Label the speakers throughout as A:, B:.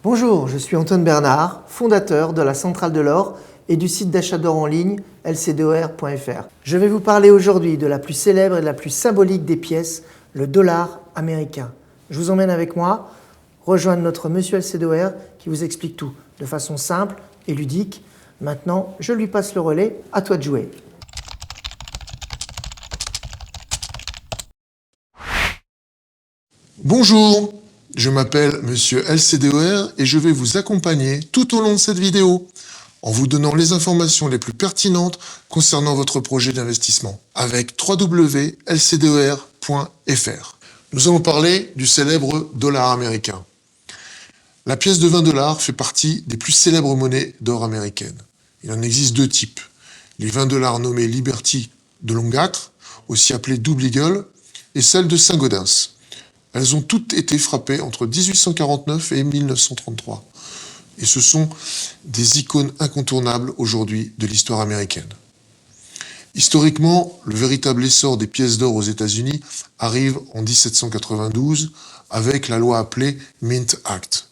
A: Bonjour, je suis Antoine Bernard, fondateur de la Centrale de l'Or et du site d'achat d'or en ligne lcdor.fr. Je vais vous parler aujourd'hui de la plus célèbre et de la plus symbolique des pièces, le dollar américain. Je vous emmène avec moi rejoindre notre monsieur LCDOR qui vous explique tout de façon simple et ludique. Maintenant, je lui passe le relais, à toi de jouer.
B: Bonjour, je m'appelle Monsieur LCDOR et je vais vous accompagner tout au long de cette vidéo en vous donnant les informations les plus pertinentes concernant votre projet d'investissement avec www.lcdor.fr. Nous allons parler du célèbre dollar américain. La pièce de 20 $ fait partie des plus célèbres monnaies d'or américaines. Il en existe deux types. Les 20 $ nommés Liberty de Longacre, aussi appelés Double Eagle, et celle de Saint-Gaudens. Elles ont toutes été frappées entre 1849 et 1933. Et ce sont des icônes incontournables aujourd'hui de l'histoire américaine. Historiquement, le véritable essor des pièces d'or aux États-Unis arrive en 1792 avec la loi appelée Mint Act.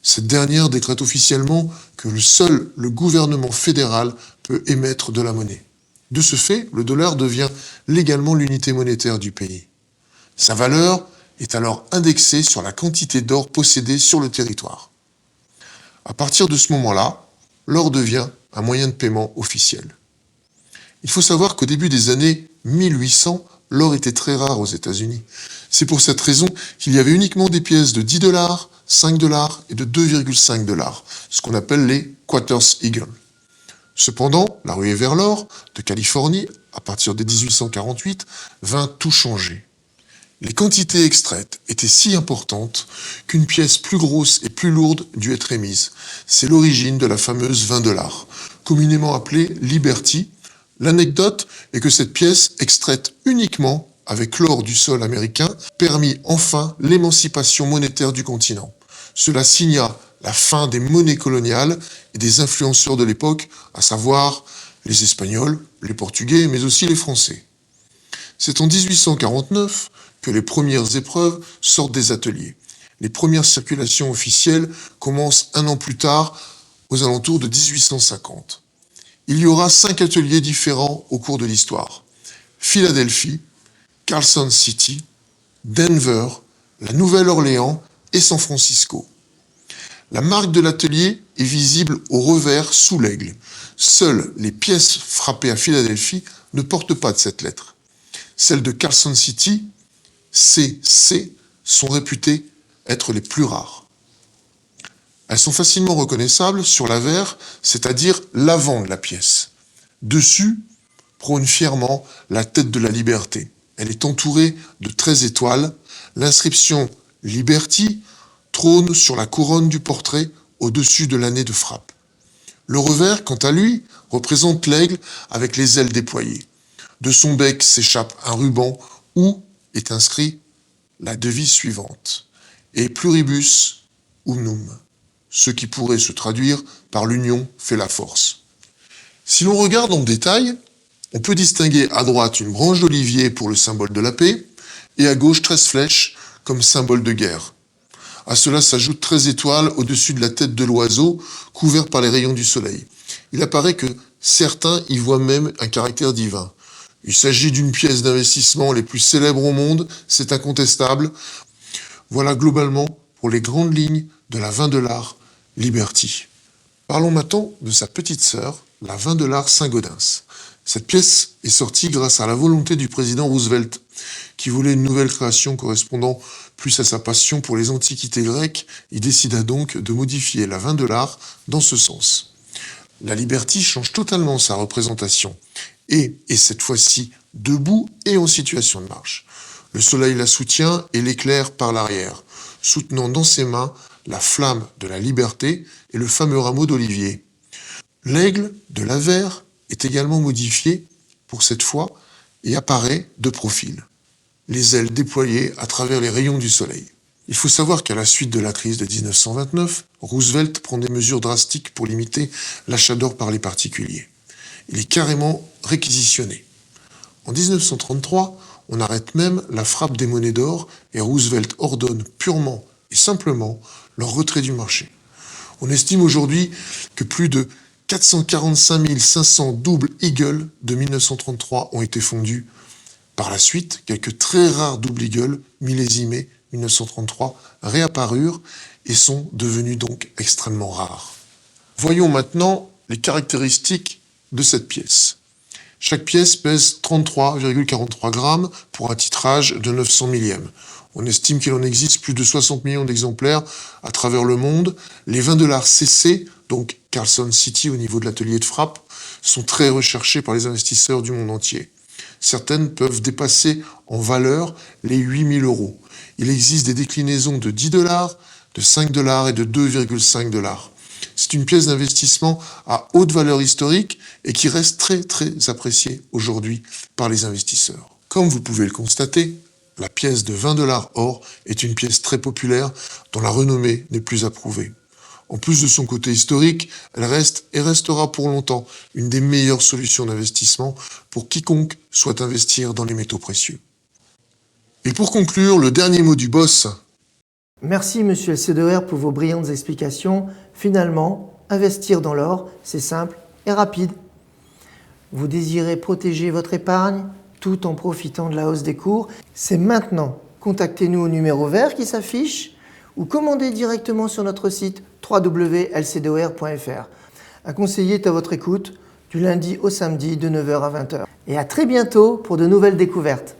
B: Cette dernière décrète officiellement que seul le gouvernement fédéral peut émettre de la monnaie. De ce fait, le dollar devient légalement l'unité monétaire du pays. Sa valeur est alors indexée sur la quantité d'or possédée sur le territoire. À partir de ce moment-là, l'or devient un moyen de paiement officiel. Il faut savoir qu'au début des années 1800, l'or était très rare aux États-Unis. C'est pour cette raison qu'il y avait uniquement des pièces de 10 $, 5 $ et de 2,5 $, ce qu'on appelle les Quarters Eagle. Cependant, la ruée vers l'or de Californie, à partir de 1848, vint tout changer. Les quantités extraites étaient si importantes qu'une pièce plus grosse et plus lourde dut être émise. C'est l'origine de la fameuse 20 $, communément appelée Liberty. L'anecdote est que cette pièce, extraite uniquement avec l'or du sol américain, permit enfin l'émancipation monétaire du continent. Cela signa la fin des monnaies coloniales et des influenceurs de l'époque, à savoir les Espagnols, les Portugais, mais aussi les Français. C'est en 1849 que les premières épreuves sortent des ateliers. Les premières circulations officielles commencent un an plus tard, aux alentours de 1850. Il y aura 5 ateliers différents au cours de l'histoire. Philadelphie, Carson City, Denver, la Nouvelle-Orléans et San Francisco. La marque de l'atelier est visible au revers sous l'aigle. Seules les pièces frappées à Philadelphie ne portent pas de cette lettre. Celles de Carson City, CC, sont réputées être les plus rares. Elles sont facilement reconnaissables sur l'avers, c'est-à-dire l'avant de la pièce. Dessus prône fièrement la tête de la liberté. Elle est entourée de 13 étoiles. L'inscription Liberty trône sur la couronne du portrait au-dessus de l'année de frappe. Le revers, quant à lui, représente l'aigle avec les ailes déployées. De son bec s'échappe un ruban où est inscrit la devise suivante, et pluribus unum, ce qui pourrait se traduire par l'union fait la force. Si l'on regarde en détail, on peut distinguer à droite une branche d'olivier pour le symbole de la paix, et à gauche 13 flèches comme symbole de guerre. À cela s'ajoutent 13 étoiles au-dessus de la tête de l'oiseau, couvert par les rayons du soleil. Il apparaît que certains y voient même un caractère divin. Il s'agit d'une pièce d'investissement les plus célèbres au monde, c'est incontestable. Voilà globalement pour les grandes lignes de la 20 $ Liberty. Parlons maintenant de sa petite sœur, la 20 $ Saint-Gaudens. Cette pièce est sortie grâce à la volonté du président Roosevelt, qui voulait une nouvelle création correspondant plus à sa passion pour les antiquités grecques. Il décida donc de modifier la 20 $ dans ce sens. La Liberty change totalement sa représentation et est cette fois-ci debout et en situation de marche. Le soleil la soutient et l'éclaire par l'arrière, soutenant dans ses mains la flamme de la liberté et le fameux rameau d'olivier. L'aigle de l'avers est également modifié pour cette fois et apparaît de profil, les ailes déployées à travers les rayons du soleil. Il faut savoir qu'à la suite de la crise de 1929, Roosevelt prend des mesures drastiques pour limiter l'achat d'or par les particuliers. Il est carrément réquisitionné. En 1933, on arrête même la frappe des monnaies d'or et Roosevelt ordonne purement et simplement leur retrait du marché. On estime aujourd'hui que plus de 445 500 doubles Eagle de 1933 ont été fondus. Par la suite, quelques très rares doubles Eagle millésimés 1933 réapparurent et sont devenus donc extrêmement rares. Voyons maintenant les caractéristiques de cette pièce. Chaque pièce pèse 33,43 grammes pour un titrage de 900 millièmes. On estime qu'il en existe plus de 60 millions d'exemplaires à travers le monde. Les $20 CC, donc Carlson City au niveau de l'atelier de frappe, sont très recherchés par les investisseurs du monde entier. Certaines peuvent dépasser en valeur les 8 000 €. Il existe des déclinaisons de $10, de $5 et de $2,5. C'est une pièce d'investissement à haute valeur historique et qui reste très appréciée aujourd'hui par les investisseurs. Comme vous pouvez le constater, la pièce de $20 or est une pièce très populaire dont la renommée n'est plus à prouver. En plus de son côté historique, elle reste et restera pour longtemps une des meilleures solutions d'investissement pour quiconque souhaite investir dans les métaux précieux. Et pour conclure, le dernier mot du boss.
A: Merci Monsieur LC2R pour vos brillantes explications. Finalement, investir dans l'or, c'est simple et rapide. Vous désirez protéger votre épargne tout en profitant de la hausse des cours? C'est maintenant. Contactez-nous au numéro vert qui s'affiche ou commandez directement sur notre site www.lcdor.fr. Un conseiller est à votre écoute du lundi au samedi de 9h à 20h. Et à très bientôt pour de nouvelles découvertes.